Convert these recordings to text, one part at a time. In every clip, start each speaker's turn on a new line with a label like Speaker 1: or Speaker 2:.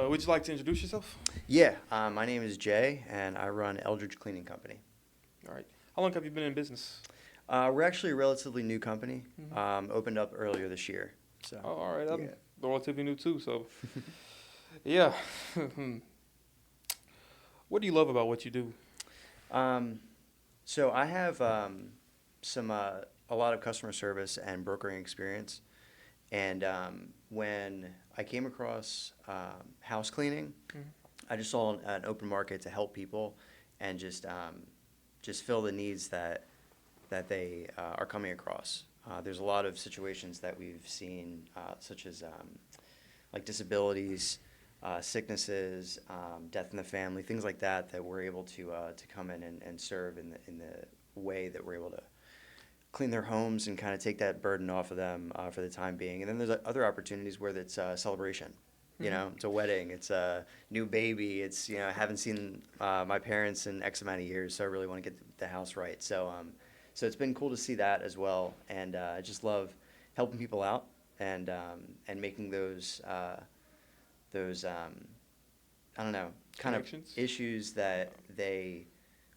Speaker 1: Would you like to introduce yourself?
Speaker 2: Yeah, my name is Jay, and I run Eldridge Cleaning Company.
Speaker 1: All right. How long have you been in business?
Speaker 2: We're actually a relatively new company,
Speaker 1: Mhm.
Speaker 2: opened up earlier this year. So,
Speaker 1: Oh, all right. I'm
Speaker 2: yeah.
Speaker 1: relatively new too, so yeah. What do you love about what you do?
Speaker 2: Um, so I have some a lot of customer service and brokering experience, and when I came across house cleaning,
Speaker 1: Mhm.
Speaker 2: I just saw an open market to help people and just fill the needs that they are coming across. There's a lot of situations that we've seen, such as like disabilities, sicknesses, death in the family, things like that, that we're able to come in and serve in the way that we're able to clean their homes and kind of take that burden off of them for the time being. And then there's other opportunities where it's a celebration. You
Speaker 1: Mhm.
Speaker 2: know, it's a wedding, it's a new baby. It's, I haven't seen my parents in X amount of years, so I really want to get the house right. So it's been cool to see that as well, and I just love helping people out and making those I don't know, kind of
Speaker 1: Connections?
Speaker 2: issues that they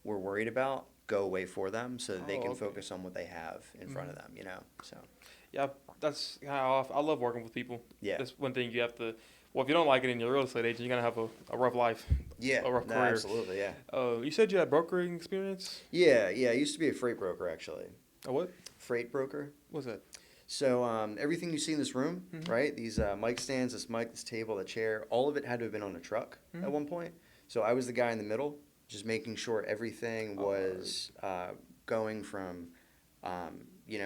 Speaker 2: were worried about go away for them, so that they
Speaker 1: Oh,
Speaker 2: can
Speaker 1: okay.
Speaker 2: focus on what they have in front
Speaker 1: Mhm.
Speaker 2: of them. So
Speaker 1: Yeah, that's how I love working with people.
Speaker 2: yeah,
Speaker 1: That's one thing you have to. Well, if you don't like it in your real estate agent, you're gonna have a rough life,
Speaker 2: yeah,
Speaker 1: a rough
Speaker 2: no,
Speaker 1: career.
Speaker 2: absolutely, yeah.
Speaker 1: You said you had brokering experience.
Speaker 2: Yeah. I used to be a freight broker, actually.
Speaker 1: A what?
Speaker 2: Freight broker.
Speaker 1: What's that?
Speaker 2: So everything you see in this room,
Speaker 1: Mhm.
Speaker 2: right? These mic stands, this mic, this table, the chair, all of it had to have been on a truck at
Speaker 1: Mhm.
Speaker 2: one point. So I was the guy in the middle, just making sure everything
Speaker 1: All right.
Speaker 2: was going from,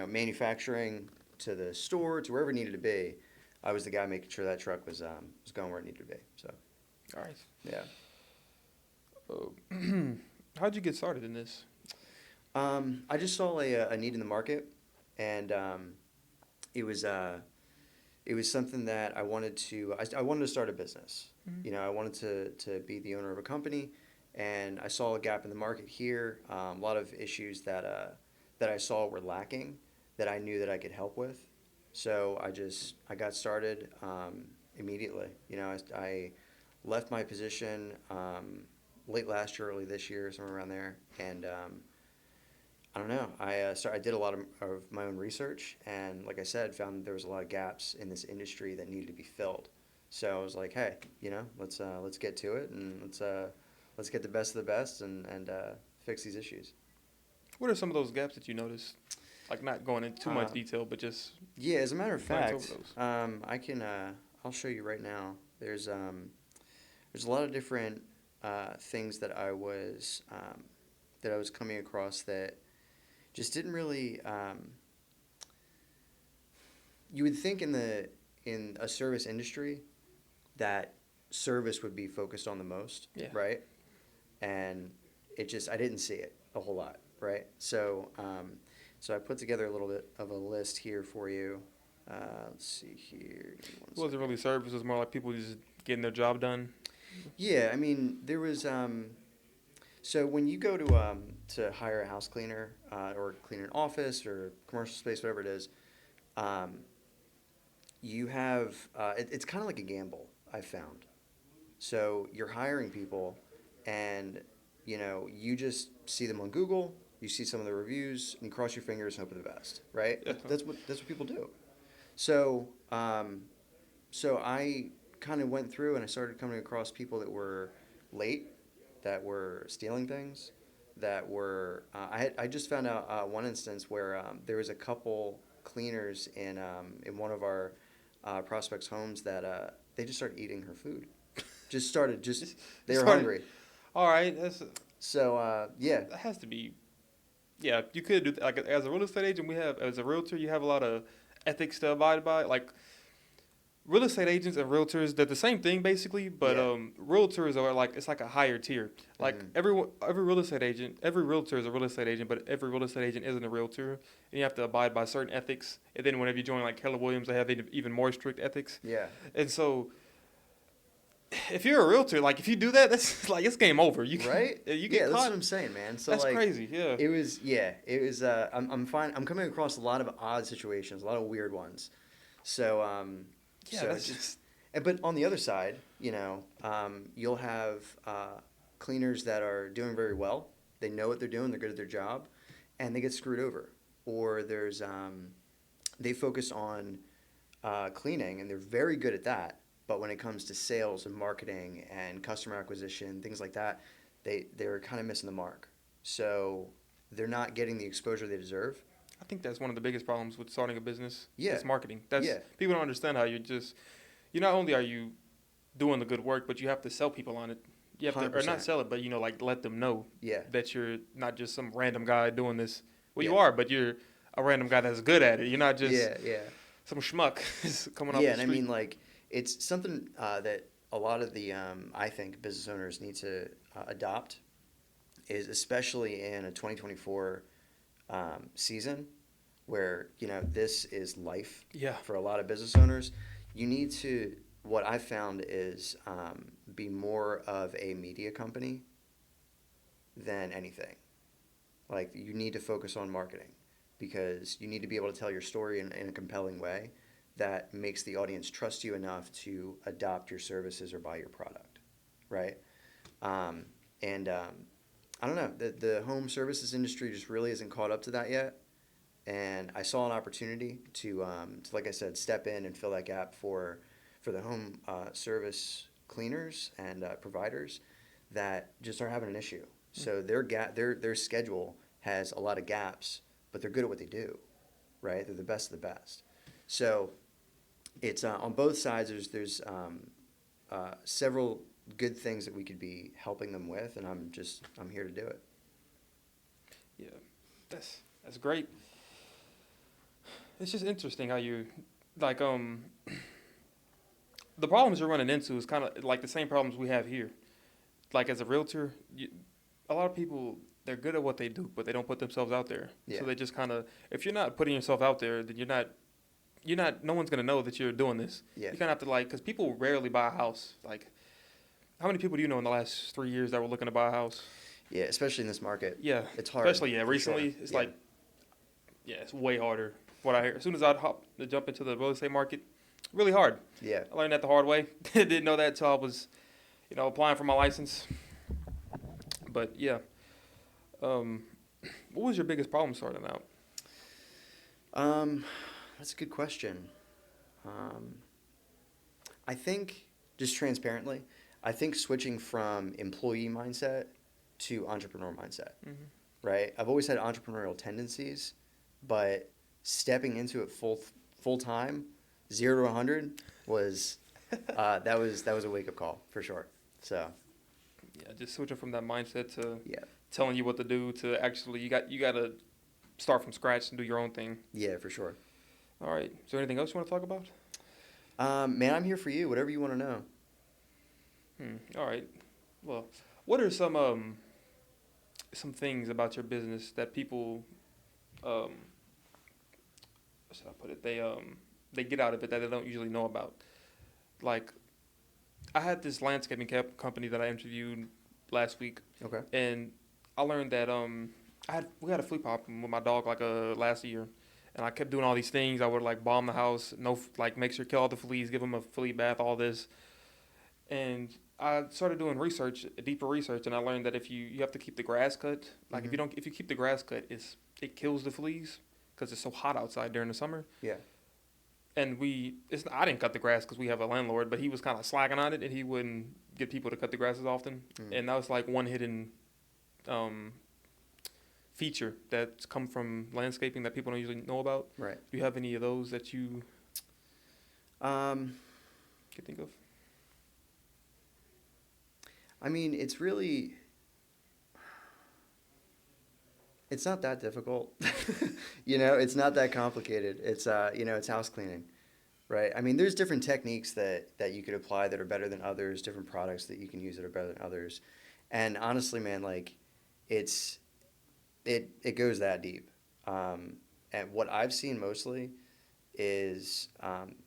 Speaker 2: manufacturing to the store to wherever it needed to be. I was the guy making sure that truck was going where it needed to be. So
Speaker 1: All right.
Speaker 2: yeah.
Speaker 1: How'd you get started in this?
Speaker 2: I just saw a need in the market, and it was it was something that I wanted to. I wanted to start a business.
Speaker 1: Mhm.
Speaker 2: I wanted to be the owner of a company, and I saw a gap in the market here. A lot of issues that I saw were lacking that I knew that I could help with. So I got started immediately. I left my position late last year, early this year, somewhere around there, and I don't know. I did a lot of my own research, and like I said, found that there was a lot of gaps in this industry that needed to be filled. So I was like, hey, let's get to it, and let's get the best of the best, and fix these issues.
Speaker 1: What are some of those gaps that you noticed? Like not going into too much
Speaker 2: Um,
Speaker 1: detail, but just
Speaker 2: yeah, as a matter of
Speaker 1: glance over
Speaker 2: fact,
Speaker 1: those.
Speaker 2: I'll show you right now. There's a lot of different things that I was coming across that just didn't really. You would think in a service industry that service would be focused on the most,
Speaker 1: Yeah.
Speaker 2: right? And I didn't see it a whole lot, right? So I put together a little bit of a list here for you. Let's see here. Give me one
Speaker 1: It wasn't
Speaker 2: second.
Speaker 1: really service. It was more like people just getting their job done.
Speaker 2: Yeah, I mean there was. So when you go to hire a house cleaner or clean an office or commercial space, whatever it is, um, you have it's kind of like a gamble. I found. So you're hiring people, and you just see them on Google. You see some of the reviews, and you cross your fingers and hope for the best, right?
Speaker 1: Yeah.
Speaker 2: That's what people do. So so I kind of went through and I started coming across people that were late, that were stealing things, that were. I just found out one instance where there was a couple cleaners in one of our prospects' homes that they just started eating her food. Just
Speaker 1: Just
Speaker 2: they were
Speaker 1: started.
Speaker 2: hungry.
Speaker 1: All right. That's
Speaker 2: So yeah,
Speaker 1: that has to be. Yeah, you could do that. Like as a real estate agent, we have as a realtor, you have a lot of ethics to abide by. Like real estate agents and realtors, they're the same thing basically, but
Speaker 2: yeah.
Speaker 1: realtors are like it's like a higher tier. Like
Speaker 2: Hmm.
Speaker 1: every real estate agent, every realtor is a real estate agent, but every real estate agent isn't a realtor, and you have to abide by certain ethics. And then whenever you join like Keller Williams, they have even more strict ethics.
Speaker 2: Yeah.
Speaker 1: And so if you're a realtor, like if you do that, that's like it's game over.
Speaker 2: Right?
Speaker 1: You get
Speaker 2: Yeah, that's what
Speaker 1: caught.
Speaker 2: I'm saying, man. So
Speaker 1: That's
Speaker 2: like,
Speaker 1: crazy. Yeah.
Speaker 2: I'm fine. I'm coming across a lot of odd situations, a lot of weird ones. So
Speaker 1: Yeah.
Speaker 2: so
Speaker 1: That's
Speaker 2: just
Speaker 1: just.
Speaker 2: But on the other side, you'll have cleaners that are doing very well. They know what they're doing. They're good at their job, and they get screwed over. Or they focus on cleaning, and they're very good at that. But when it comes to sales and marketing and customer acquisition, things like that, they're kind of missing the mark. So they're not getting the exposure they deserve.
Speaker 1: I think that's one of the biggest problems with starting a business.
Speaker 2: Yeah.
Speaker 1: It's marketing. That's
Speaker 2: Yeah.
Speaker 1: People don't understand how you not only are you doing the good work, but you have to sell people on it. You have to, or
Speaker 2: 100%.
Speaker 1: not sell it, but like let them know
Speaker 2: Yeah.
Speaker 1: that you're not just some random guy doing this. Well, you
Speaker 2: Yeah.
Speaker 1: are, but you're a random guy that's good at it. You're not just
Speaker 2: Yeah.
Speaker 1: some schmuck coming off
Speaker 2: Yeah,
Speaker 1: the
Speaker 2: and I
Speaker 1: street.
Speaker 2: mean, like, it's something that a lot of the, I think, business owners need to adopt, is especially in a 2024 season where, this is life
Speaker 1: Yeah.
Speaker 2: for a lot of business owners. You need to, what I've found is be more of a media company than anything. Like, you need to focus on marketing because you need to be able to tell your story in a compelling way that makes the audience trust you enough to adopt your services or buy your product, right? And I don't know, the home services industry just really isn't caught up to that yet. And I saw an opportunity to like I said, step in and fill that gap for the home service cleaners and providers that just are having an issue. So their schedule has a lot of gaps, but they're good at what they do, right? They're the best of the best. So it's on both sides. There's several good things that we could be helping them with, and I'm here to do it.
Speaker 1: Yeah, that's great. It's just interesting how you like the problems you're running into is kind of like the same problems we have here. Like as a realtor, a lot of people they're good at what they do, but they don't put themselves out there.
Speaker 2: Yeah.
Speaker 1: So they just kind of if you're not putting yourself out there, then you're not. No one's gonna know that you're doing this.
Speaker 2: Yeah.
Speaker 1: You kind of have to because people rarely buy a house. Like, how many people do you know in the last 3 years that were looking to buy a house?
Speaker 2: Yeah, especially in this market.
Speaker 1: Yeah,
Speaker 2: It's hard.
Speaker 1: especially
Speaker 2: for
Speaker 1: recently.
Speaker 2: sure.
Speaker 1: It's
Speaker 2: Yeah.
Speaker 1: it's way harder. What I hear as soon as I'd jump into the real estate market, really hard.
Speaker 2: Yeah.
Speaker 1: I learned that the hard way. Didn't know that until I was, applying for my license. But yeah, what was your biggest problem starting out?
Speaker 2: That's a good question. I think, just transparently, I think switching from employee mindset to entrepreneur mindset, right? I've always had entrepreneurial tendencies, but stepping into it full time, 0 to 100, was that was a wake up call for sure. So
Speaker 1: Yeah, just switching from that mindset to
Speaker 2: yeah,
Speaker 1: telling you what to do to actually you got to start from scratch and do your own thing.
Speaker 2: yeah, for sure.
Speaker 1: All right. Is there anything else you want to talk about?
Speaker 2: Man, I'm here for you. Whatever you want to know.
Speaker 1: All right. Well, what are some things about your business that people how should I put it? They get out of it that they don't usually know about. Like, I had this landscaping company that I interviewed last week,
Speaker 2: Okay.
Speaker 1: and I learned that we had a flea problem with my dog last year, and I kept doing all these things. I would balm the house, make sure kill all the fleas, give them a flea bath, all this, and I started doing deeper research, and I learned that if you have to keep the grass cut, if you keep the grass cut, it kills the fleas because it's so hot outside during the summer.
Speaker 2: Yeah.
Speaker 1: And I didn't cut the grass because we have a landlord, but he was kind of slacking on it, and he wouldn't get people to cut the grass as often. And that was one hidden feature that's come from landscaping that people don't usually know about.
Speaker 2: Right.
Speaker 1: Do you have any of those that you can think of?
Speaker 2: I mean, it's not that difficult. It's not that complicated. It's it's house cleaning, right? I mean, there's different techniques that you could apply that are better than others, different products that you can use that are better than others. And honestly, man, it goes that deep. And what I've seen mostly is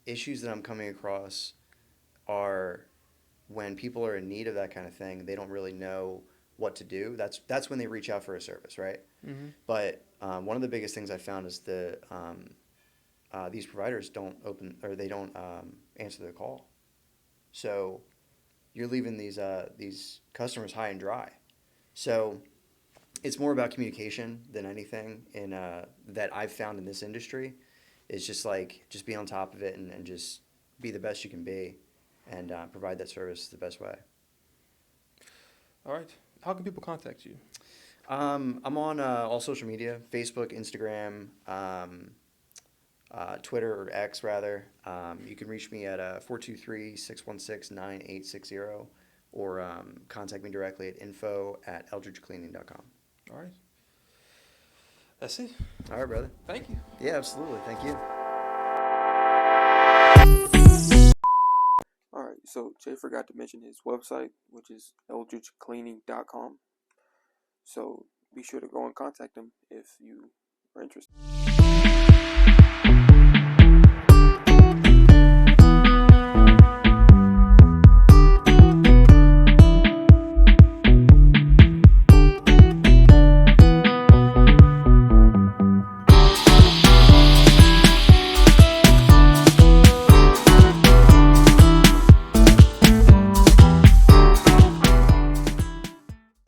Speaker 2: issues that I'm coming across are when people are in need of that kind of thing, they don't really know what to do. That's when they reach out for a service, right?
Speaker 1: Mm-hmm.
Speaker 2: But one of the biggest things I found is these providers don't answer the call. So you're leaving these customers high and dry. So it's more about communication than anything in that I've found in this industry. It's just like just be on top of it and just be the best you can be and provide that service the best way.
Speaker 1: All right. How can people contact you?
Speaker 2: I'm on all social media: Facebook, Instagram, Twitter or X rather. You can reach me at 423-616-9860 or contact me directly at info@eldridgecleaning.com.
Speaker 1: All right. That's it.
Speaker 2: All right, brother.
Speaker 1: Thank you.
Speaker 2: Yeah, absolutely. Thank you.
Speaker 1: All right. So Jay forgot to mention his website, which is eldridgecleaning.com. So be sure to go and contact him if you are interested.